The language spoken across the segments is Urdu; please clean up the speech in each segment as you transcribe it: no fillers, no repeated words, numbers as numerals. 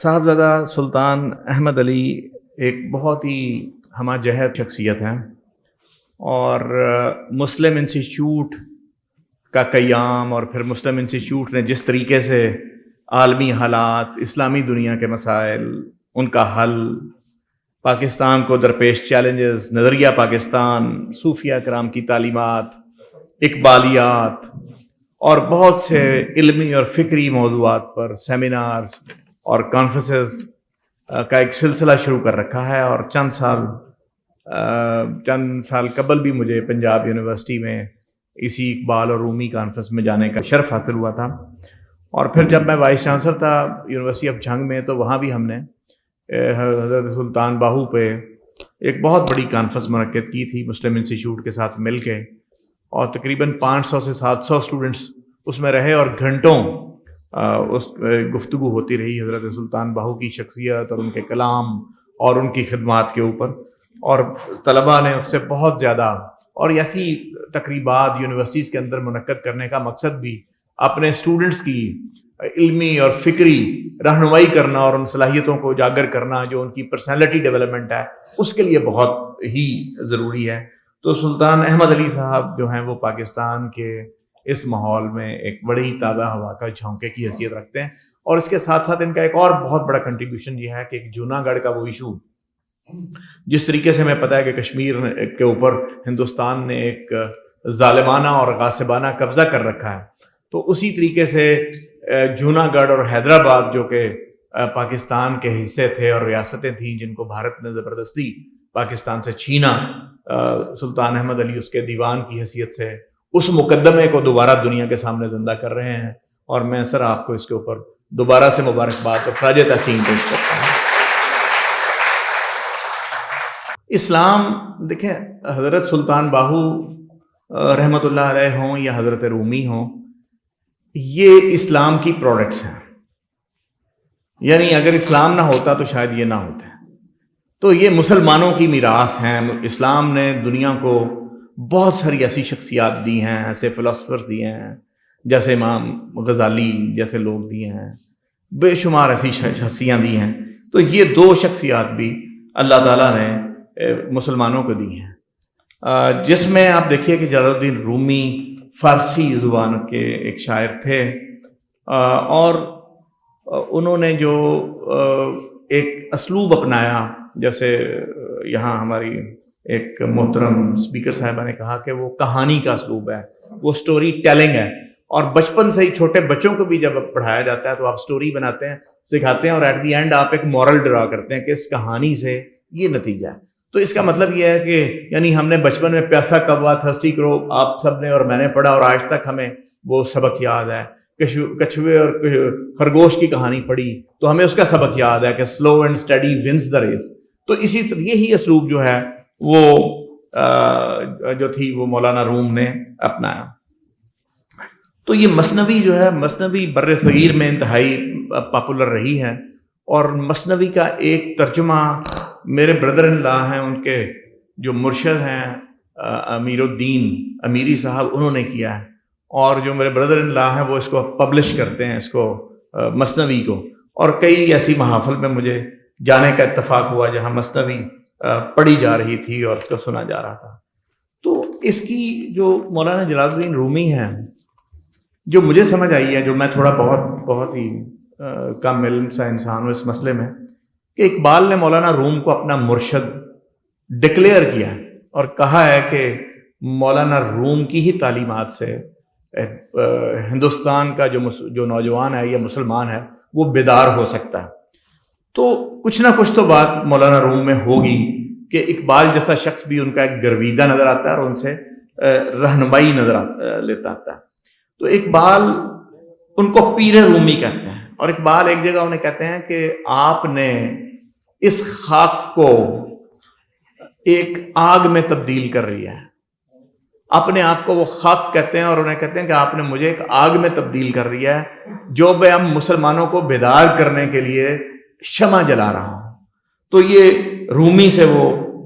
صاحبزادہ سلطان احمد علی ایک بہت ہی ہمہ جہت شخصیت ہیں، اور مسلم انسٹیٹیوٹ کا قیام اور پھر مسلم انسٹیٹیوٹ نے جس طریقے سے عالمی حالات، اسلامی دنیا کے مسائل، ان کا حل، پاکستان کو درپیش چیلنجز، نظریہ پاکستان، صوفیہ کرام کی تعلیمات، اقبالیات اور بہت سے علمی اور فکری موضوعات پر سیمینارز اور کانفرنسز کا ایک سلسلہ شروع کر رکھا ہے۔ اور چند سال قبل بھی مجھے پنجاب یونیورسٹی میں اسی اقبال اور رومی کانفرنس میں جانے کا شرف حاصل ہوا تھا، اور پھر جب میں وائس چانسلر تھا یونیورسٹی آف جھنگ میں تو وہاں بھی ہم نے حضرت سلطان باہو پہ ایک بہت بڑی کانفرنس منعقد کی تھی مسلم انسٹیٹیوٹ کے ساتھ مل کے، اور تقریباً 500 سے 700 اسٹوڈنٹس اس میں رہے اور گھنٹوں اس گفتگو ہوتی رہی حضرت سلطان باہو کی شخصیت اور ان کے کلام اور ان کی خدمات کے اوپر، اور طلباء نے اس سے بہت زیادہ، اور ایسی تقریبات یونیورسٹیز کے اندر منعقد کرنے کا مقصد بھی اپنے اسٹوڈنٹس کی علمی اور فکری رہنمائی کرنا اور ان صلاحیتوں کو اجاگر کرنا جو ان کی پرسنالٹی ڈیولپمنٹ ہے، اس کے لیے بہت ہی ضروری ہے۔ تو سلطان احمد علی صاحب جو ہیں وہ پاکستان کے اس ماحول میں ایک بڑی تازہ ہوا کا جھونکے کی حیثیت رکھتے ہیں، اور اس کے ساتھ ساتھ ان کا ایک اور بہت بڑا کنٹریبیوشن یہ ہے کہ ایک جونا گڑھ کا وہ ایشو، جس طریقے سے ہمیں پتہ ہے کہ کشمیر کے اوپر ہندوستان نے ایک ظالمانہ اور غاصبانہ قبضہ کر رکھا ہے، تو اسی طریقے سے جونا گڑھ اور حیدرآباد جو کہ پاکستان کے حصے تھے اور ریاستیں تھیں جن کو بھارت نے زبردستی پاکستان سے چھینا، سلطان احمد علی اس کے دیوان کی حیثیت سے اس مقدمے کو دوبارہ دنیا کے سامنے زندہ کر رہے ہیں، اور میں سر آپ کو اس کے اوپر دوبارہ سے مبارکباد اور خراج تحسین پیش کرتا ہوں۔ اسلام دیکھیں، حضرت سلطان باہو رحمۃ اللہ علیہ ہوں یا حضرت رومی ہوں، یہ اسلام کی پروڈکٹس ہیں، یعنی اگر اسلام نہ ہوتا تو شاید یہ نہ ہوتے، تو یہ مسلمانوں کی میراث ہیں۔ اسلام نے دنیا کو بہت ساری ایسی شخصیات دی ہیں، ایسے فلاسفرز دیے ہیں جیسے امام غزالی جیسے لوگ دیے ہیں، بے شمار ایسی ہستیاں دی ہیں، تو یہ دو شخصیات بھی اللہ تعالیٰ نے مسلمانوں کو دی ہیں، جس میں آپ دیکھیے کہ جلال الدین رومی فارسی زبان کے ایک شاعر تھے، اور انہوں نے جو ایک اسلوب اپنایا، جیسے یہاں ہماری ایک محترم اسپیکر صاحبہ نے کہا کہ وہ کہانی کا اسلوب ہے، وہ سٹوری ٹیلنگ ہے، اور بچپن سے ہی چھوٹے بچوں کو بھی جب پڑھایا جاتا ہے تو آپ سٹوری بناتے ہیں، سکھاتے ہیں، اور ایٹ دی اینڈ آپ ایک مورل ڈرا کرتے ہیں کہ اس کہانی سے یہ نتیجہ ہے۔ تو اس کا مطلب یہ ہے کہ یعنی ہم نے بچپن میں پیاسا کوا تھرسٹی کرو آپ سب نے اور میں نے پڑھا، اور آج تک ہمیں وہ سبق یاد ہے۔ کچھوے اور خرگوش کی کہانی پڑھی تو ہمیں اس کا سبق یاد ہے کہ slow and steady wins the race. تو اسی طرح یہی اسلوب جو ہے وہ جو تھی وہ مولانا روم نے اپنایا۔ تو یہ مثنوی جو ہے، مثنوی بر صغیر میں انتہائی پاپولر رہی ہے، اور مثنوی کا ایک ترجمہ میرے بردر ان لا ہیں، ان کے جو مرشد ہیں امیر الدین امیری صاحب، انہوں نے کیا ہے، اور جو میرے بردر ان لا ہیں وہ اس کو پبلش کرتے ہیں، اس کو مثنوی کو، اور کئی ایسی محافل میں مجھے جانے کا اتفاق ہوا جہاں مثنوی پڑھی جا رہی تھی اور اس کو سنا جا رہا تھا۔ تو اس کی جو مولانا جلال الدین رومی ہیں، جو مجھے سمجھ آئی ہے، جو میں تھوڑا بہت ہی کم علم سا انسان ہوں اس مسئلے میں، کہ اقبال نے مولانا روم کو اپنا مرشد ڈکلیئر کیا ہے اور کہا ہے کہ مولانا روم کی ہی تعلیمات سے ہندوستان کا جو نوجوان ہے یا مسلمان ہے وہ بیدار ہو سکتا ہے۔ تو کچھ نہ کچھ تو بات مولانا روم میں ہوگی کہ اقبال جیسا شخص بھی ان کا ایک گرویدہ نظر آتا ہے اور ان سے رہنمائی لیتا آتا ہے۔ تو اقبال ان کو پیر رومی کہتے ہیں، اور اقبال ایک جگہ انہیں کہتے ہیں کہ آپ نے اس خاک کو ایک آگ میں تبدیل کر رہی ہے۔ اپنے آپ کو وہ خاک کہتے ہیں، اور انہیں کہتے ہیں کہ آپ نے مجھے ایک آگ میں تبدیل کر دیا ہے جو میں ہم مسلمانوں کو بیدار کرنے کے لیے شمع جلا رہا ہوں۔ تو یہ رومی سے وہ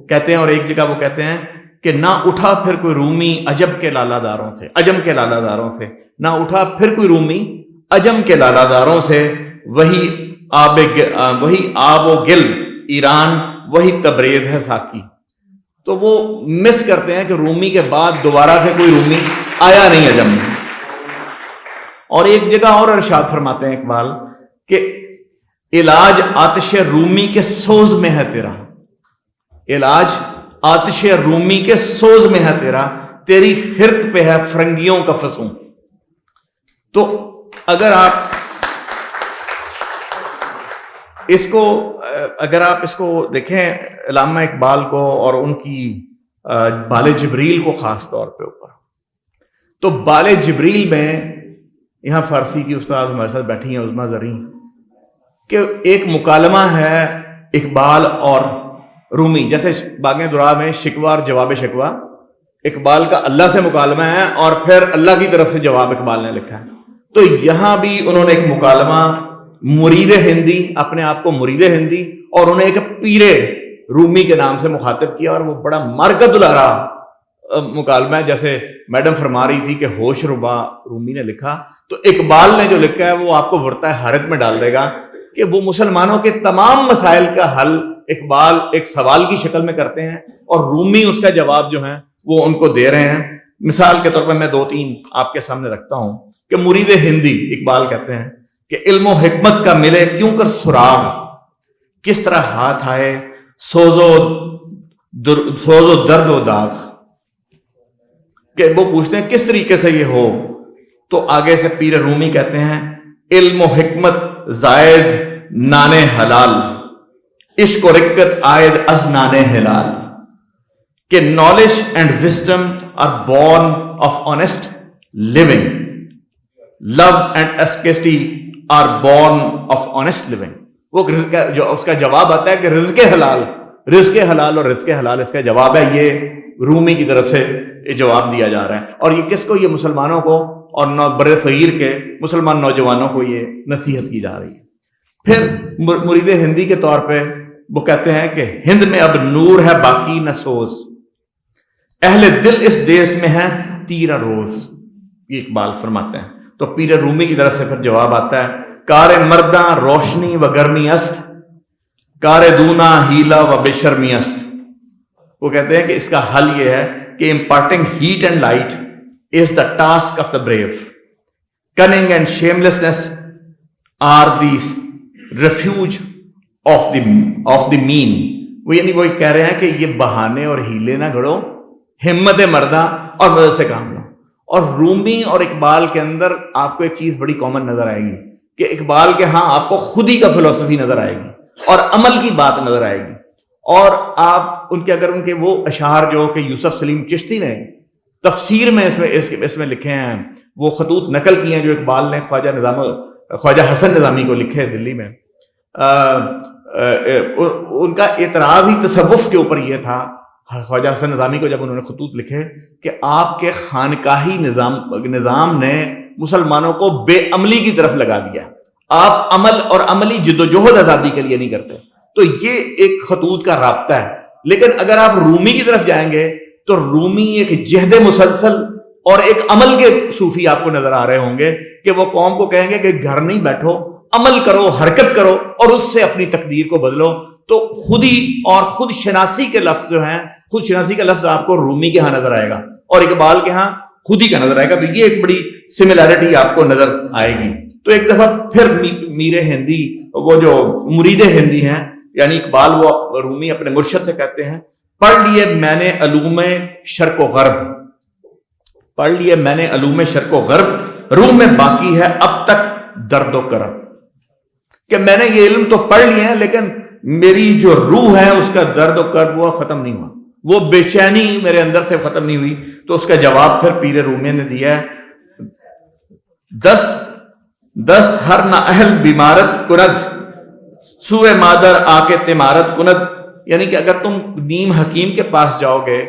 کہتے ہیں، اور ایک جگہ وہ کہتے ہیں کہ نہ اٹھا پھر کوئی رومی عجب کے لالہ داروں سے، عجم کے لالہ داروں سے، نہ اٹھا پھر کوئی رومی عجم کے لالہ داروں سے، وہی آب و گل ایران وہی تبرید ہے ساکی. تو وہ مس کرتے ہیں کہ رومی کے بعد دوبارہ سے کوئی رومی آیا نہیں عجم میں. اور ایک جگہ اور ارشاد فرماتے ہیں اقبال کہ علاج آتش رومی کے سوز میں ہے تیرا، علاج آتش رومی کے سوز میں ہے تیرا، تیری خرق پہ ہے فرنگیوں کا فسوں. تو اگر آپ اس کو دیکھیں علامہ اقبال کو اور ان کی بال جبریل کو خاص طور پہ اوپر، تو بال جبریل میں یہاں فارسی کی استاد ہمارے ساتھ بیٹھی ہیں عظمیٰ زرین، کہ ایک مکالمہ ہے اقبال اور رومی، جیسے باغ درا میں شکوہ اور جواب شکوہ، اقبال کا اللہ سے مکالمہ ہے اور پھر اللہ کی طرف سے جواب اقبال نے لکھا ہے. تو یہاں بھی انہوں نے ایک مکالمہ مرید ہندی، اپنے آپ کو مرید ہندی، اور انہیں ایک پیر رومی کے نام سے مخاطب کیا، اور وہ بڑا مارکت الارا مکالمہ ہے. جیسے میڈم فرما رہی تھی کہ ہوش ربا رومی نے لکھا، تو اقبال نے جو لکھا ہے وہ آپ کو ورطہ حیرت میں ڈال دے گا کہ وہ مسلمانوں کے تمام مسائل کا حل اقبال ایک سوال کی شکل میں کرتے ہیں اور رومی اس کا جواب جو ہے وہ ان کو دے رہے ہیں. مثال کے طور پر میں 2-3 آپ کے سامنے رکھتا ہوں کہ مرید ہندی اقبال کہتے ہیں کہ علم و حکمت کا ملے کیوں کر سراغ، کس طرح ہاتھ آئے سوز و درد و داغ. کہ وہ پوچھتے ہیں کس طریقے سے یہ ہو، تو آگے سے پیر رومی کہتے ہیں علم و حکمت زائد نان حلال، عشق و رقت عائد از نان حلال. کہ knowledge and wisdom are born of honest living, love and asceti are born of honest living. وہ جو اس کا جواب آتا ہے کہ رزق حلال اور رزق حلال اس کا جواب ہے. یہ رومی کی طرف سے یہ جواب دیا جا رہا ہے، اور یہ کس کو؟ یہ مسلمانوں کو اور بر صغیر کے مسلمان نوجوانوں کو یہ نصیحت کی جا رہی ہے. پھر مرید ہندی کے طور پہ وہ کہتے ہیں کہ ہند میں اب نور ہے باقی نہ سوز، اہل دل اس دیس میں ہے تیرا روز. یہ اقبال فرماتے ہیں. تو پیر رومی کی طرف سے پھر جواب آتا ہے کار مرداں روشنی و گرمی است، کار دونا ہیلا و بے شرمی است. وہ کہتے ہیں کہ اس کا حل یہ ہے کہ imparting heat and light is the task of the brave. Cunning and shamelessness are the refuge of the mean. وہ یعنی وہی کہہ رہے ہیں کہ یہ بہانے اور ہیلے نہ گھڑو، ہمت مرداں اور مدد سے کام لو. اور رومی اور اقبال کے اندر آپ کو ایک چیز بڑی کامن نظر آئے گی کہ اقبال کے ہاں آپ کو خودی کا فلسفی نظر آئے گی اور عمل کی بات نظر آئے گی. اور آپ ان کے وہ اشعار جو کہ یوسف سلیم چشتی نے تفسیر میں اس میں لکھے ہیں، وہ خطوط نقل کیے ہیں جو اقبال نے خواجہ حسن نظامی کو لکھے دلی میں. ان کا اعتراض ہی تصوف کے اوپر یہ تھا. خواجہ حسن نظامی کو جب انہوں نے خطوط لکھے کہ آپ کے خانقاہی نظام نے مسلمانوں کو بے عملی کی طرف لگا دیا، آپ عمل اور عملی جد و جہد آزادی کے لیے نہیں کرتے. تو یہ ایک خطوط کا رابطہ ہے. لیکن اگر آپ رومی کی طرف جائیں گے تو رومی ایک جہد مسلسل اور ایک عمل کے صوفی آپ کو نظر آ رہے ہوں گے کہ وہ قوم کو کہیں گے کہ گھر نہیں بیٹھو، عمل کرو، حرکت کرو اور اس سے اپنی تقدیر کو بدلو. تو خودی اور خود شناسی کے لفظ جو ہیں، خود شناسی کا لفظ آپ کو رومی کے ہاں نظر آئے گا اور اقبال کے ہاں خودی کا نظر آئے گا. تو یہ ایک بڑی سملیرٹی آپ کو نظر آئے گی. تو ایک دفعہ پھر میر ہندی، وہ جو مرید ہندی ہیں یعنی اقبال، وہ رومی اپنے مرشد سے کہتے ہیں پڑھ لیے میں نے علوم شرق و غرب، پڑھ لیے میں نے علوم شرق و غرب، روح میں باقی ہے اب تک درد و کرب. کہ میں نے یہ علم تو پڑھ لیے ہیں لیکن میری جو روح ہے اس کا درد و کرب وہ ختم نہیں ہوا، وہ بے چینی میرے اندر سے ختم نہیں ہوئی. تو اس کا جواب پھر پیر رومی نے دیا ہے دست ہر نہ اہل بیمارت کند، سوئے مادر آ کے تمارت کند. یعنی کہ اگر تم نیم حکیم کے پاس جاؤ گے،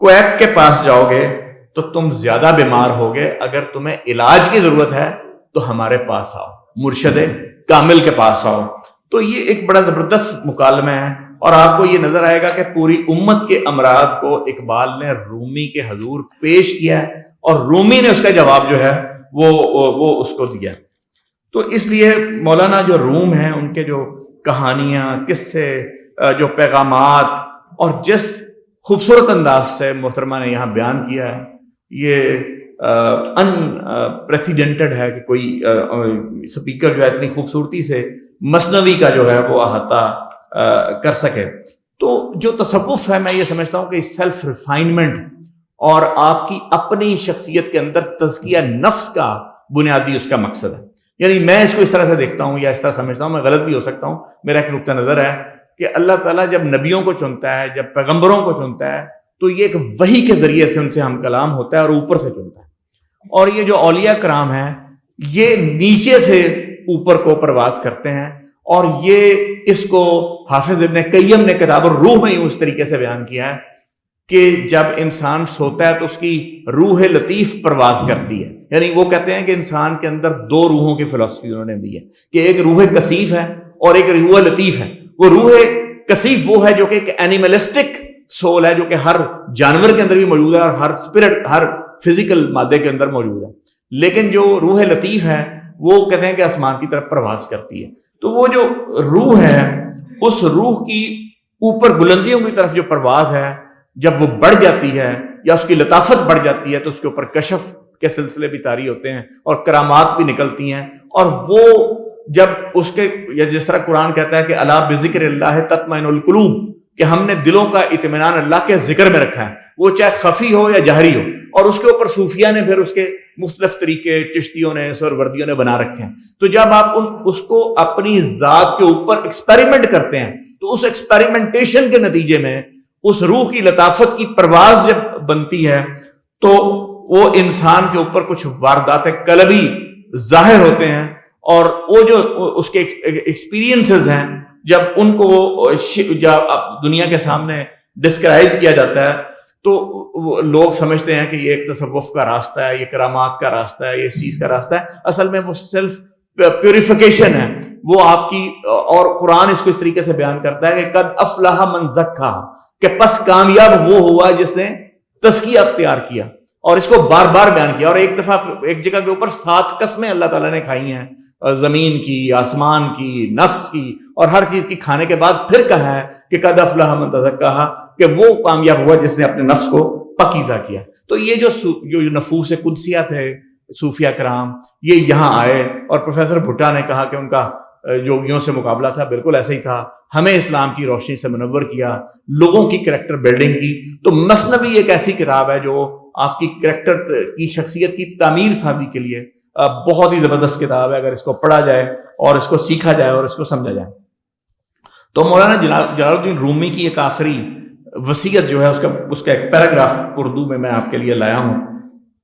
کویک کے پاس جاؤ گے تو تم زیادہ بیمار ہوگے. اگر تمہیں علاج کی ضرورت ہے تو ہمارے پاس آؤ، مرشد کامل کے پاس آؤ. تو یہ ایک بڑا زبردست مکالمہ ہے اور آپ کو یہ نظر آئے گا کہ پوری امت کے امراض کو اقبال نے رومی کے حضور پیش کیا ہے اور رومی نے اس کا جواب جو ہے وہ اس کو دیا. تو اس لیے مولانا جو روم ہیں ان کے جو کہانیاں، قصے، جو پیغامات، اور جس خوبصورت انداز سے محترمہ نے یہاں بیان کیا ہے، یہ ان پریسیڈنٹڈ ہے کہ کوئی سپیکر جو ہے اتنی خوبصورتی سے مثنوی کا جو ہے وہ احاطہ کر سکے۔ تو جو تصوف ہے، میں یہ سمجھتا ہوں کہ سیلف ریفائنمنٹ اور آپ کی اپنی شخصیت کے اندر تزکیہ نفس کا بنیادی اس کا مقصد ہے۔ یعنی میں اس کو اس طرح سے دیکھتا ہوں یا اس طرح سمجھتا ہوں، میں غلط بھی ہو سکتا ہوں، میرا ایک نقطہ نظر ہے کہ اللہ تعالیٰ جب نبیوں کو چنتا ہے، جب پیغمبروں کو چنتا ہے، تو یہ ایک وحی کے ذریعے سے ان سے ہم کلام ہوتا ہے اور اوپر سے چنتا ہے۔ اور یہ جو اولیاء کرام ہیں یہ نیچے سے اوپر کو پرواز کرتے ہیں، اور یہ اس کو حافظ ابن قیم نے کتاب الروح میں یوں اس طریقے سے بیان کیا ہے کہ جب انسان سوتا ہے تو اس کی روح لطیف پرواز کرتی ہے۔ یعنی وہ کہتے ہیں کہ انسان کے اندر دو روحوں کی فلسفی انہوں نے دی ہے کہ ایک روح کثیف ہے اور ایک روح لطیف ہے۔ وہ روح کثیف وہ ہے جو کہ ایک اینیملسٹک سول ہے، جو کہ ہر جانور کے اندر بھی موجود ہے اور ہر اسپرٹ، ہر فزیکل مادے کے اندر موجود ہے۔ لیکن جو روح لطیف ہے وہ کہتے ہیں کہ آسمان کی طرف پرواز کرتی ہے۔ تو وہ جو روح ہے، اس روح کی اوپر بلندیوں کی طرف جو پرواز ہے، جب وہ بڑھ جاتی ہے یا اس کی لطافت بڑھ جاتی ہے تو اس کے اوپر کشف کے سلسلے بھی طاری ہوتے ہیں اور کرامات بھی نکلتی ہیں۔ اور وہ جب اس کے، یا جس طرح قرآن کہتا ہے کہ الا بذکر اللہ تطمئن القلوب، کہ ہم نے دلوں کا اطمینان اللہ کے ذکر میں رکھا ہے، وہ چاہے خفی ہو یا جہری ہو۔ اور اس کے اوپر صوفیہ نے پھر اس کے مختلف طریقے، چشتیوں نے، سہروردیوں نے بنا رکھے ہیں۔ تو جب آپ اس کو اپنی ذات کے اوپر ایکسپیریمنٹ کرتے ہیں تو اس ایکسپیریمنٹیشن کے نتیجے میں اس روح کی لطافت کی پرواز جب بنتی ہے تو وہ انسان کے اوپر کچھ واردات قلبی ظاہر ہوتے ہیں، اور وہ جو اس کے ایکسپیرینسز ہیں جب ان کو جب دنیا کے سامنے ڈسکرائب کیا جاتا ہے تو لوگ سمجھتے ہیں کہ یہ ایک تصوف کا راستہ ہے، یہ کرامات کا راستہ ہے، یہ اس چیز کا راستہ ہے۔ اصل میں وہ سیلف پیوریفیکیشن ہے، وہ آپ کی، اور قرآن اس کو اس طریقے سے بیان کرتا ہے کہ قد افلح من زکا، کہ پس کامیاب وہ ہوا جس نے تزکیہ اختیار کیا۔ اور اس کو بار بار بیان کیا، اور ایک دفعہ ایک جگہ کے اوپر 7 قسمیں اللہ تعالیٰ نے کھائی ہیں، زمین کی، آسمان کی، نفس کی، اور ہر چیز کی کھانے کے بعد پھر کہا ہے کہ قد افلح من تزکا، کہ وہ کامیاب ہوا جس نے اپنے نفس کو پاکیزہ کیا۔ تو یہ جو نفوس قدسیہ تھے صوفیہ کرام، یہ یہاں آئے، اور پروفیسر بھٹا نے کہا کہ ان کا یوگیوں سے مقابلہ تھا، بالکل ایسا ہی تھا، ہمیں اسلام کی روشنی سے منور کیا، لوگوں کی کریکٹر بلڈنگ کی۔ تو مثنوی ایک ایسی کتاب ہے جو آپ کی کریکٹر کی، شخصیت کی تعمیر سازی کے لیے بہت ہی زبردست کتاب ہے، اگر اس کو پڑھا جائے اور اس کو سیکھا جائے اور اس کو سمجھا جائے۔ تو مولانا جلال الدین رومی کی ایک آخری وصیت جو ہے، اس کا ایک پیراگراف اردو میں آپ کے لیے لایا ہوں،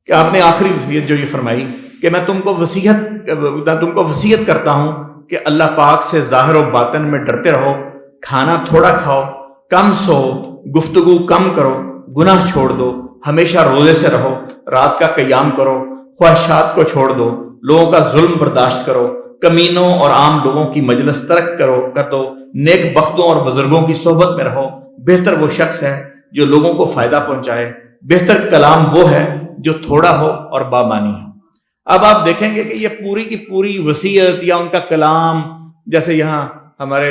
کہ آپ نے آخری وصیت جو یہ فرمائی کہ میں تم کو وصیت کرتا ہوں کہ اللہ پاک سے ظاہر و باطن میں ڈرتے رہو، کھانا تھوڑا کھاؤ، کم سو، گفتگو کم کرو، گناہ چھوڑ دو، ہمیشہ روزے سے رہو، رات کا قیام کرو، خواہشات کو چھوڑ دو، لوگوں کا ظلم برداشت کرو، کمینوں اور عام لوگوں کی مجلس ترک کر دو، نیک بختوں اور بزرگوں کی صحبت میں رہو۔ بہتر وہ شخص ہے جو لوگوں کو فائدہ پہنچائے، بہتر کلام وہ ہے جو تھوڑا ہو اور بامانی ہو۔ اب آپ دیکھیں گے کہ یہ پوری کی پوری وصیت یا ان کا کلام، جیسے یہاں ہمارے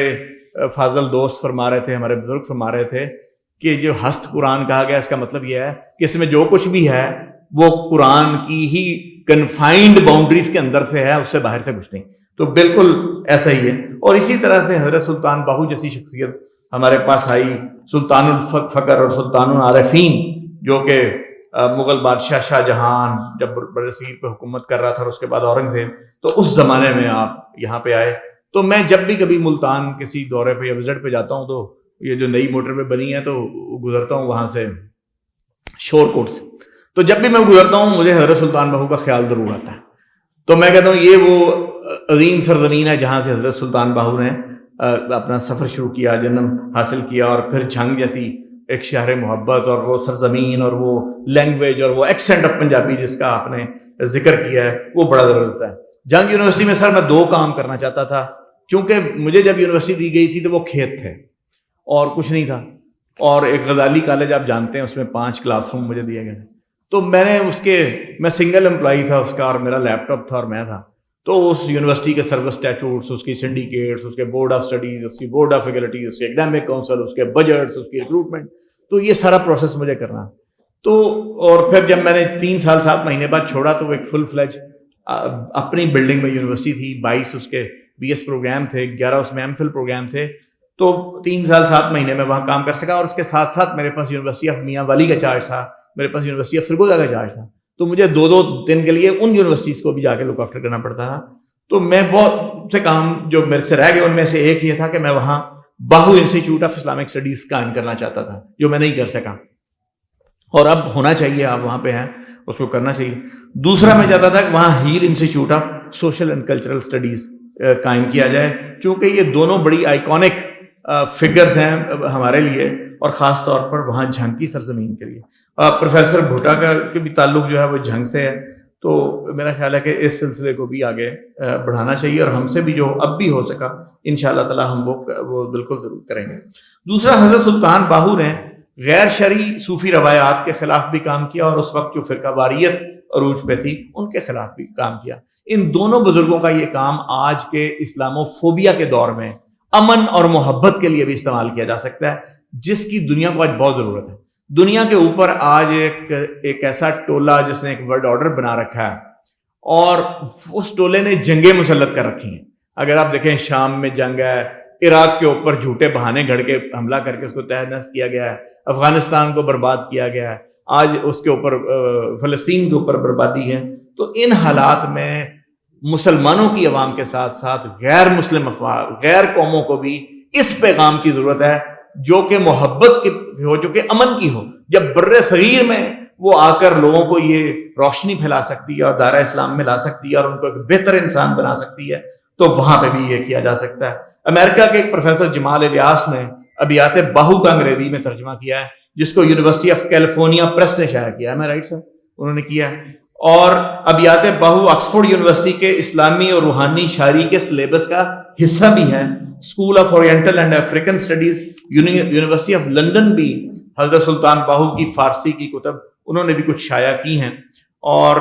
فاضل دوست فرما رہے تھے، ہمارے بزرگ فرما رہے تھے کہ جو ہست قرآن کہا گیا، اس کا مطلب یہ ہے کہ اس میں جو کچھ بھی ہے وہ قرآن کی ہی کنفائنڈ باؤنڈریز کے اندر سے ہے، اس سے باہر سے کچھ نہیں۔ تو بالکل ایسا ہی ہے۔ اور اسی طرح سے حضرت سلطان باہو جیسی شخصیت ہمارے پاس آئی، سلطان الفقر اور سلطان العارفین، جو کہ مغل بادشاہ شاہ جہان جب برصغیر پہ حکومت کر رہا تھا اور اس کے بعد اورنگزیب، تو اس زمانے میں آپ یہاں پہ آئے۔ تو میں جب بھی کبھی ملتان کسی دورے پہ یا وزٹ پہ جاتا ہوں تو یہ جو نئی موٹر پہ بنی ہے تو گزرتا ہوں وہاں سے، شور کوٹ سے، تو جب بھی میں گزرتا ہوں مجھے حضرت سلطان باہو کا خیال ضرور آتا ہے۔ تو میں کہتا ہوں یہ وہ عظیم سرزمین ہے جہاں سے حضرت سلطان باہو نے اپنا سفر شروع کیا، جنم حاصل کیا، اور پھر جھنگ جیسی ایک شہر محبت، اور وہ سرزمین اور وہ لینگویج اور وہ ایکسنٹ آف پنجابی جس کا آپ نے ذکر کیا ہے، وہ بڑا زبردست ہے۔ جھنگ یونیورسٹی میں سر میں 2 کام کرنا چاہتا تھا، کیونکہ مجھے جب یونیورسٹی دی گئی تھی تو وہ کھیت تھے اور کچھ نہیں تھا، اور ایک غزالی کالج آپ جانتے ہیں، اس میں 5 کلاس روم مجھے دیے گئے تھے۔ تو میں نے میں سنگل امپلائی تھا اس کا، اور میرا لیپ ٹاپ تھا اور میں تھا۔ تو اس یونیورسٹی کے سروس اسٹیچوٹس، اس کی سنڈیکیٹس، اس کے بورڈ آف اسٹڈیز، اس کی بورڈ آف فیکلٹی، اس کے ایکڈیمک کونسل، اس کے بجٹس، اس کی ریکروٹمنٹ، تو یہ سارا پروسیس مجھے کرنا. تو اور پھر جب میں نے 3 سال 7 مہینے بعد چھوڑا تو ایک فل فلیج اپنی بلڈنگ میں یونیورسٹی تھی، 22 اس کے BS پروگرام تھے، 11 اس میں MPhil پروگرام تھے. تو 3 سال 7 مہینے میں وہاں کام کر سکا. اور اس کے ساتھ ساتھ میرے پاس یونیورسٹی آف میاں والی کا چارج تھا، میرے پاس یونیورسٹی آف سرگودا کا چارج تھا. تو مجھے 2 دن کے لیے ان یونیورسٹیز کو بھی جا کے لک آفٹر کرنا پڑتا تھا. تو میں بہت سے کام جو میرے سے رہ گئے، ان میں سے ایک یہ تھا کہ میں وہاں Bahu institute of Islamic studies قائم کرنا چاہتا تھا، جو میں نہیں کر سکا. اور اب ہونا چاہیے، آپ وہاں پہ ہیں، اس کو کرنا چاہیے. دوسرا میں چاہتا تھا کہ وہاں ہیر institute of social and cultural studies قائم کیا جائے، چونکہ یہ دونوں بڑی آئیکونک فگرز ہیں ہمارے لیے، اور خاص طور پر وہاں جھنگ کی سرزمین کے لیے. پروفیسر بھوٹا کا بھی تعلق جو ہے وہ جھنگ سے ہے. تو میرا خیال ہے کہ اس سلسلے کو بھی آگے بڑھانا چاہیے، اور ہم سے بھی جو اب بھی ہو سکا انشاءاللہ تعالی ہم وہ بالکل ضرور کریں گے. دوسرا، حضرت سلطان باہو نے غیر شرعی صوفی روایات کے خلاف بھی کام کیا، اور اس وقت جو فرقہ واریت عروج پہ تھی ان کے خلاف بھی کام کیا. ان دونوں بزرگوں کا یہ کام آج کے اسلامو فوبیا کے دور میں امن اور محبت کے لیے بھی استعمال کیا جا سکتا ہے، جس کی دنیا کو آج بہت ضرورت ہے. دنیا کے اوپر آج ایک ایسا ٹولہ جس نے ایک ورلڈ آرڈر بنا رکھا ہے، اور اس ٹولے نے جنگیں مسلط کر رکھی ہیں. اگر آپ دیکھیں، شام میں جنگ ہے، عراق کے اوپر جھوٹے بہانے گھڑ کے حملہ کر کے اس کو تہس نحس کیا گیا ہے، افغانستان کو برباد کیا گیا ہے، آج اس کے اوپر فلسطین کے اوپر بربادی ہے. تو ان حالات میں مسلمانوں کی عوام کے ساتھ ساتھ غیر مسلم افراد، غیر قوموں کو بھی اس پیغام کی ضرورت ہے جو کہ محبت کی ہو، جو کہ امن کی ہو. جب بر صغیر میں وہ آ کر لوگوں کو یہ روشنی پھیلا سکتی ہے اور دائرہ اسلام میں لا سکتی ہے اور ان کو ایک بہتر انسان بنا سکتی ہے، تو وہاں پہ بھی یہ کیا جا سکتا ہے. امریکہ کے ایک پروفیسر جمال الیاس نے ابیات باہو کا انگریزی میں ترجمہ کیا ہے، جس کو یونیورسٹی آف کیلیفورنیا پریس نے شائع کیا ہے. میں رائٹ سر؟ انہوں نے کیا ہے. اور ابیات باہو آکسفورڈ یونیورسٹی کے اسلامی اور روحانی شاعری کے سلیبس کا حصہ بھی ہے. School of oriental and African studies, university of London بھی حضرت سلطان باہو کی فارسی کی کتب انہوں نے بھی کچھ شائع کی ہیں، اور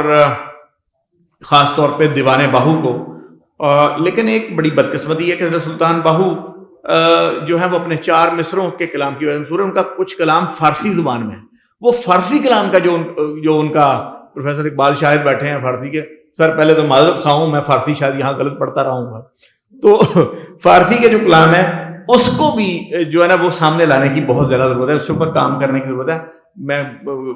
خاص طور پہ دیوان باہو کو. لیکن ایک بڑی بدقسمتی ہے کہ حضرت سلطان باہو جو ہے وہ اپنے 4 مصروں کے کلام کی وجہ سے، ان کا کچھ کلام فارسی زبان میں ہے. وہ فارسی کلام کا جو ان کا پروفیسر اقبال شاہد بیٹھے ہیں فارسی کے، سر پہلے تو معذرت خواہ ہوں، میں فارسی شاید یہاں غلط پڑھتا رہا ہوں گا. تو فارسی کے جو کلام ہے اس کو بھی جو ہے نا وہ سامنے لانے کی بہت زیادہ ضرورت ہے، اس کے اوپر کام کرنے کی ضرورت ہے. میں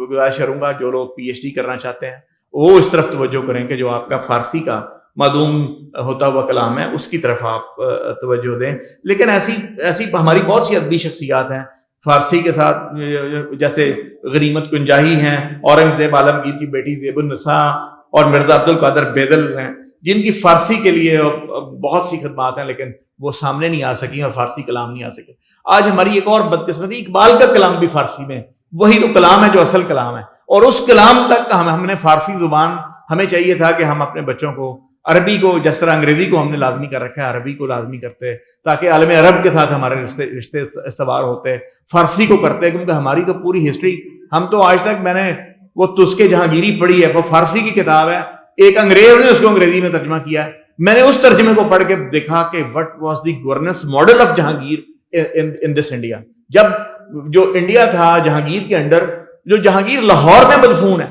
گزارش کروں گا جو لوگ PhD کرنا چاہتے ہیں وہ اس طرف توجہ کریں کہ جو آپ کا فارسی کا معدوم ہوتا ہوا کلام ہے اس کی طرف آپ توجہ دیں. لیکن ایسی ہماری بہت سی ادبی شخصیات ہیں فارسی کے ساتھ، جیسے غنیمت کنجاہی ہیں، اورنگزیب عالمگیر کی بیٹی زیب النساء، اور مرزا عبد القادر بیدل ہیں، جن کی فارسی کے لیے بہت سی خدمات ہیں لیکن وہ سامنے نہیں آ سکیں اور فارسی کلام نہیں آ سکے. آج ہماری ایک اور بدقسمتی، اقبال کا کلام بھی فارسی میں، وہی تو کلام ہے جو اصل کلام ہے، اور اس کلام تک ہم نے فارسی زبان، ہمیں چاہیے تھا کہ ہم اپنے بچوں کو عربی کو، جس طرح انگریزی کو ہم نے لازمی کر رکھا ہے، عربی کو لازمی کرتے تاکہ عالم عرب کے ساتھ ہمارے رشتے استوار ہوتے. فارسی کو کرتے کیونکہ ہماری تو پوری ہسٹری، ہم تو آج تک، میں نے وہ تسکے جہانگیری پڑھی ہے، وہ فارسی کی کتاب ہے، ایک انگریز نے اس کو انگریزی میں ترجمہ کیا ہے. میں نے اس ترجمے کو پڑھ کے دیکھا کہ what was the governance model of Jahangir in this India. جب جو انڈیا تھا جہانگیر کے انڈر، جو جہانگیر لاہور میں مدفون ہے،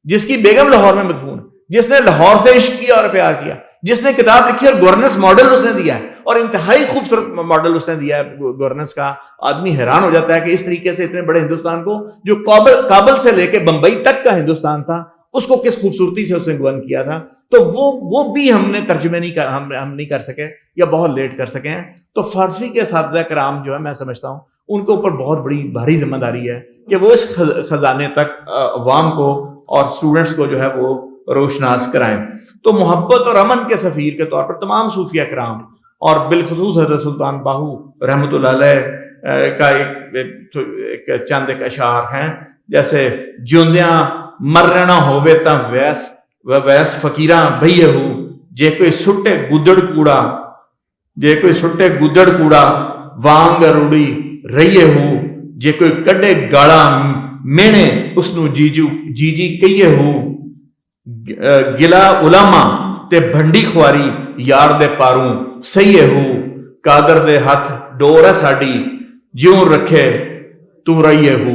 جس کی بیگم لاہور میں مدفون ہے، جس نے لاہور سے عشق کیا اور پیار کیا، جس نے کتاب لکھی اور گورننس ماڈل اس نے دیا ہے، اور انتہائی خوبصورت ماڈل اس نے دیا ہے گورننس کا. آدمی حیران ہو جاتا ہے کہ اس طریقے سے اتنے بڑے ہندوستان کو، جو کابل سے لے کے بمبئی تک کا ہندوستان تھا، اس کو کس خوبصورتی سے اس نے گورن کیا تھا. تو وہ بھی ہم نے ترجمے ہم نہیں کر سکے یا بہت لیٹ کر سکے ہیں. تو فارسی کے اساتذہ کرام جو ہے، میں سمجھتا ہوں ان کے اوپر بہت بڑی بھاری ذمہ داری ہے کہ وہ اس خزانے تک عوام کو اور اسٹوڈنٹس کو جو ہے وہ روشناس کرائیں. تو محبت اور امن کے سفیر کے طور پر تمام صوفیہ کرام، اور بالخصوص حضرت سلطان باہو رحمۃ اللہ علیہ کا ایک چند ایک اشعار ہیں، جیسے جیوندیاں مرنا ہووے تا ویس فقیراں بھئیے ہو، جے کوئی سٹے گدڑ کوڑا وانگ روڑی رہیے ہو، جے کوئی کڈے گاڑا مینے اس نو جی کہیے ہو، گلا علماء تے بھنڈی خواری یار دے پاروں سہیے ہو قادر دے ہاتھ ڈور ہے ساڈی جیوں رکھے تو رہیے ہو.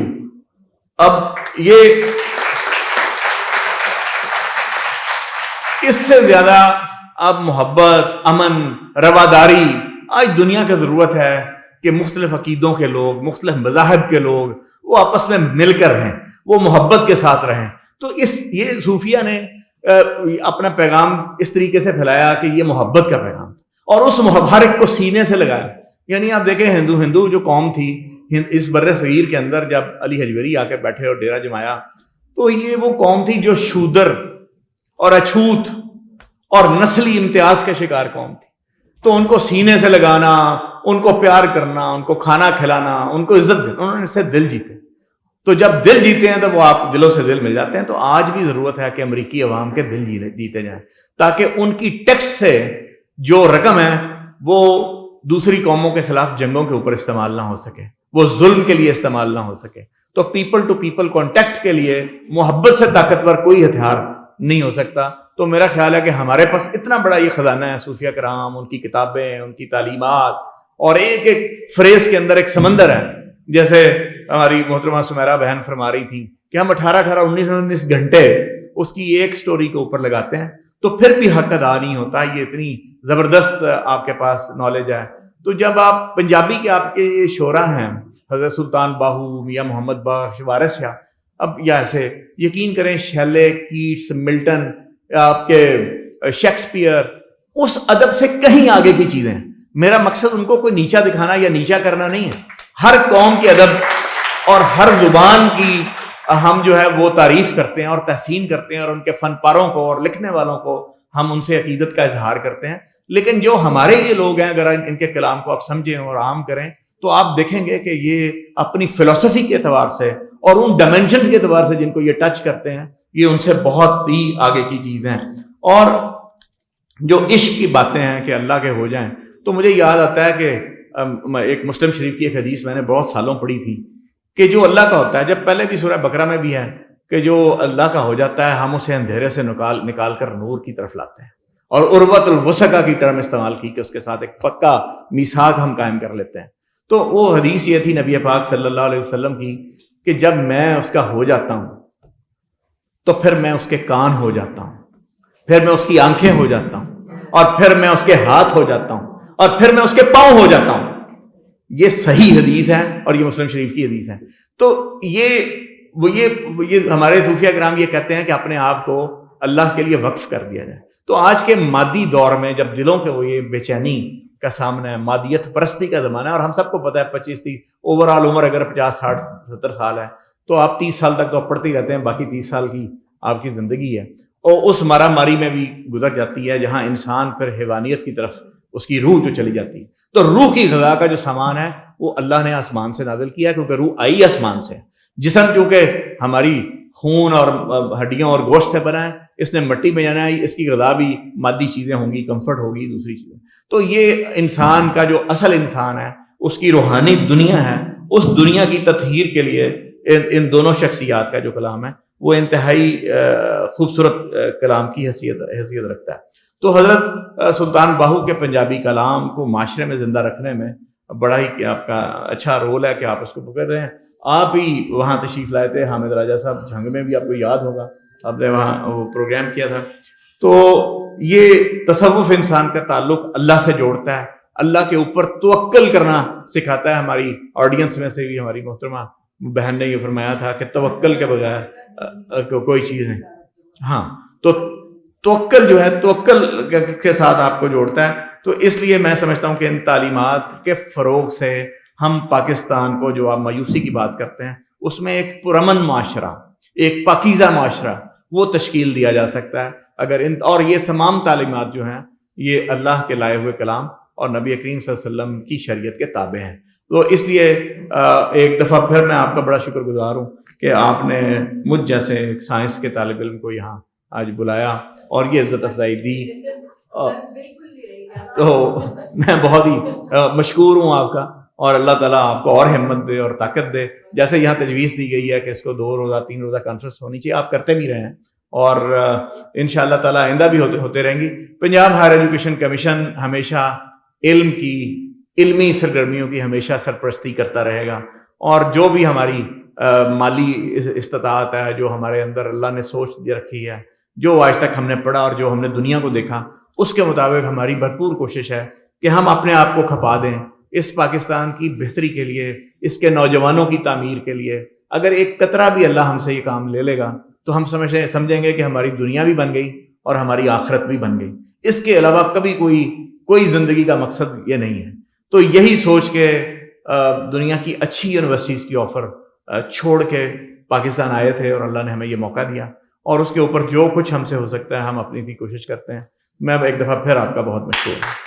اب یہ اس سے زیادہ اب محبت، امن، رواداری آج دنیا کی ضرورت ہے کہ مختلف عقیدوں کے لوگ، مختلف مذاہب کے لوگ وہ آپس میں مل کر رہیں، وہ محبت کے ساتھ رہیں. تو یہ صوفیہ نے اپنا پیغام اس طریقے سے پھیلایا کہ یہ محبت کا پیغام، اور اس ہر ایک کو سینے سے لگایا. یعنی آپ دیکھیں ہندو جو قوم تھی اس بر صغیر کے اندر، جب علی حجویری آ کے بیٹھے اور ڈیرا جمایا، تو یہ وہ قوم تھی جو شودر اور اچھوت اور نسلی امتیاز کا شکار قوم تھی. تو ان کو سینے سے لگانا، ان کو پیار کرنا، ان کو کھانا کھلانا، ان کو عزت دینا، انہوں نے اس سے دل جیتے. تو جب دل جیتے ہیں تو وہ آپ دلوں سے دل مل جاتے ہیں. تو آج بھی ضرورت ہے کہ امریکی عوام کے دل جیتے جائیں، تاکہ ان کی ٹیکس سے جو رقم ہے وہ دوسری قوموں کے خلاف جنگوں کے اوپر استعمال نہ ہو سکے، وہ ظلم کے لیے استعمال نہ ہو سکے. تو پیپل ٹو پیپل کانٹیکٹ کے لیے محبت سے طاقتور کوئی ہتھیار نہیں ہو سکتا. تو میرا خیال ہے کہ ہمارے پاس اتنا بڑا یہ خزانہ ہے، صوفیہ کرام، ان کی کتابیں، ان کی تعلیمات، اور ایک ایک فریز کے اندر ایک سمندر ہے. جیسے ہماری محترمہ سمیرہ بہن فرما رہی تھی کہ ہم 18 19 گھنٹے اس کی ایک سٹوری کے اوپر لگاتے ہیں تو پھر بھی حق ادا نہیں ہوتا. یہ اتنی زبردست آپ کے پاس نالج ہے. تو جب آپ پنجابی کے آپ کے یہ شعراء ہیں، حضرت سلطان باہو، میاں محمد بخش، وارث شاہ، اب یا ایسے یقین کریں شیلے، کیٹس، ملٹن، آپ کے شیکسپیئر، اس ادب سے کہیں آگے کی چیزیں ہیں. میرا مقصد ان کو کوئی نیچا دکھانا یا نیچا کرنا نہیں ہے. ہر قوم کے ادب اور ہر زبان کی ہم جو ہے وہ تعریف کرتے ہیں اور تحسین کرتے ہیں، اور ان کے فن پاروں کو اور لکھنے والوں کو ہم ان سے عقیدت کا اظہار کرتے ہیں. لیکن جو ہمارے یہ لوگ ہیں، اگر ان کے کلام کو آپ سمجھیں اور عام کریں تو آپ دیکھیں گے کہ یہ اپنی فلسفی کے اعتبار سے اور ان ڈائمینشنز کے اعتبار سے جن کو یہ ٹچ کرتے ہیں، یہ ان سے بہت ہی آگے کی چیز ہیں. اور جو عشق کی باتیں ہیں کہ اللہ کے ہو جائیں، تو مجھے یاد آتا ہے کہ ایک مسلم شریف کی ایک حدیث میں نے بہت سالوں پڑھی تھی کہ جو اللہ کا ہوتا ہے، جب پہلے بھی سورہ بقرہ میں بھی ہے کہ جو اللہ کا ہو جاتا ہے ہم اسے اندھیرے سے نکال کر نور کی طرف لاتے ہیں. اور عروۃ الوثقہ کی ٹرم استعمال کی کہ اس کے ساتھ ایک پکا میثاق ہم قائم کر لیتے ہیں. تو وہ حدیث یہ تھی نبی پاک صلی اللہ علیہ وسلم کی کہ جب میں اس کا ہو جاتا ہوں تو پھر میں اس کے کان ہو جاتا ہوں، پھر میں اس کی آنکھیں ہو جاتا ہوں، اور پھر میں اس کے ہاتھ ہو جاتا ہوں، اور پھر میں اس کے پاؤں ہو جاتا ہوں. یہ صحیح حدیث ہے اور یہ مسلم شریف کی حدیث ہے. تو یہ ہمارے صوفیہ کرام یہ کہتے ہیں کہ اپنے آپ کو اللہ کے لیے وقف کر دیا جائے. تو آج کے مادی دور میں جب دلوں کے وہ یہ بے چینی کا سامنا ہے، مادیت پرستی کا زمانہ ہے، اور ہم سب کو پتہ ہے 25 اوور آل عمر اگر 50 60 70 سال ہے تو آپ 30 سال تک تو آپ پڑھتے ہی رہتے ہیں، باقی 30 سال کی آپ کی زندگی ہے، اور اس مارا ماری میں بھی گزر جاتی ہے جہاں انسان پھر حیوانیت کی طرف اس کی روح جو چلی جاتی ہے. تو روح کی غذا کا جو سامان ہے وہ اللہ نے آسمان سے نازل کیا، کیونکہ روح آئی آسمان سے. جسم چونکہ ہماری خون اور ہڈیوں اور گوشت سے بنا ہے، اس نے مٹی میں جانا ہے، اس کی غذا بھی مادی چیزیں ہوں گی، کمفرٹ ہوگی، دوسری چیزیں. تو یہ انسان کا جو اصل انسان ہے، اس کی روحانی دنیا ہے، اس دنیا کی تطہیر کے لیے ان دونوں شخصیات کا جو کلام ہے وہ انتہائی خوبصورت کلام کی حیثیت رکھتا ہے. تو حضرت سلطان باہو کے پنجابی کلام کو معاشرے میں زندہ رکھنے میں بڑا ہی آپ کا اچھا رول ہے کہ آپ اس کو پکڑ ہیں. آپ ہی وہاں تشریف لائے تھے، حامد راجہ صاحب جھنگ میں بھی آپ کو یاد ہوگا، آپ نے وہاں وہ پروگرام کیا تھا. تو یہ تصوف انسان کا تعلق اللہ سے جوڑتا ہے، اللہ کے اوپر توکل کرنا سکھاتا ہے. ہماری آڈینس میں سے بھی ہماری محترمہ بہن نے یہ فرمایا تھا کہ توکل کے بغیر کوئی چیز نہیں. ہاں، تو توکل جو ہے توکل کے ساتھ آپ کو جوڑتا ہے. تو اس لیے میں سمجھتا ہوں کہ ان تعلیمات کے فروغ سے ہم پاکستان کو، جو آپ مایوسی کی بات کرتے ہیں، اس میں ایک پرامن معاشرہ، ایک پاکیزہ معاشرہ وہ تشکیل دیا جا سکتا ہے اگر اور یہ تمام تعلیمات جو ہیں یہ اللہ کے لائے ہوئے کلام اور نبی کریم صلی اللہ علیہ وسلم کی شریعت کے تابع ہیں. تو اس لیے ایک دفعہ پھر میں آپ کا بڑا شکر گزار ہوں کہ آپ نے مجھ جیسے ایک سائنس کے طالب علم کو یہاں آج بلایا اور یہ عزت افزائی دی. تو میں بہت ہی مشکور ہوں آپ کا، اور اللہ تعالیٰ آپ کو اور ہمت دے اور طاقت دے. جیسے یہاں تجویز دی گئی ہے کہ اس کو 2 روزہ 3 روزہ کانفرنس ہونی چاہیے، آپ کرتے بھی رہے ہیں، اور انشاءاللہ تعالیٰ آئندہ بھی ہوتے رہیں گی. پنجاب ہائر ایجوکیشن کمیشن ہمیشہ علمی سرگرمیوں کی ہمیشہ سرپرستی کرتا رہے گا, اور جو بھی ہماری مالی استطاعت ہے, جو ہمارے اندر اللہ نے سوچ رکھی ہے, جو آج تک ہم نے پڑھا اور جو ہم نے دنیا کو دیکھا, اس کے مطابق ہماری بھرپور کوشش ہے کہ ہم اپنے آپ کو کھپا دیں اس پاکستان کی بہتری کے لیے, اس کے نوجوانوں کی تعمیر کے لیے. اگر ایک قطرہ بھی اللہ ہم سے یہ کام لے لے گا تو ہم سمجھیں گے کہ ہماری دنیا بھی بن گئی اور ہماری آخرت بھی بن گئی. اس کے علاوہ کبھی کوئی زندگی کا مقصد یہ نہیں ہے. تو یہی سوچ کے دنیا کی اچھی یونیورسٹیز کی آفر چھوڑ کے پاکستان آئے تھے, اور اللہ نے ہمیں یہ موقع دیا, اور اس کے اوپر جو کچھ ہم سے ہو سکتا ہے ہم اپنی سی کوشش کرتے ہیں. میں ایک دفعہ پھر آپ کا بہت مشکور ہوں.